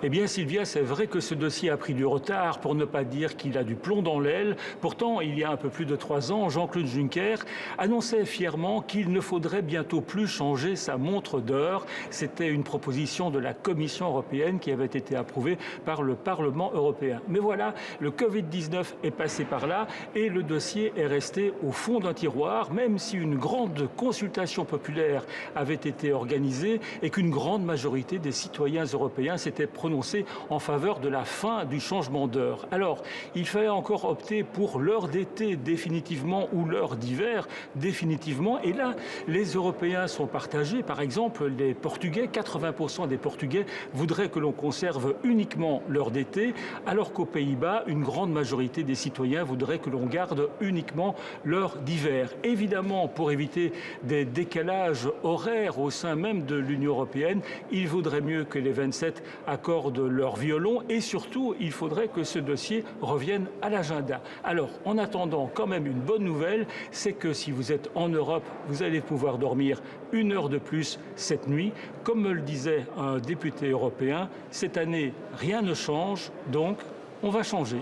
Eh bien, Sylvia, c'est vrai que ce dossier a pris du retard, pour ne pas dire qu'il a du plomb dans l'aile. Pourtant, il y a un peu plus de 3 ans, Jean-Claude Juncker annonçait fièrement qu'il ne faudrait bientôt plus changer sa montre d'heure. C'était une proposition de la Commission européenne qui avait été approuvée par le Parlement européen. Mais voilà, le Covid-19 est passé par là et le dossier est resté au fond d'un tiroir, même si une grande consultation populaire avait été organisée et qu'une grande majorité des citoyens européens s'étaient prononcés en faveur de la fin du changement d'heure. Alors, il fallait encore opter pour l'heure d'été définitivement ou l'heure d'hiver définitivement. Et là, les Européens sont partagés. Par exemple, les Portugais, 80% des Portugais voudraient que l'on conserve uniquement l'heure d'été, alors qu'aux Pays-Bas, une grande majorité des citoyens voudraient que l'on garde uniquement l'heure d'hiver. Évidemment, pour éviter des décalages horaires au sein même de l'Union européenne, il vaudrait mieux que les 27 accordent leur violon et surtout, il faudrait que ce dossier revienne à l'agenda. Alors, en attendant, quand même une bonne nouvelle, c'est que si vous êtes en Europe, vous allez pouvoir dormir 1 heure de plus cette nuit. Comme me le disait un député européen, cette année, rien ne change, donc on va changer.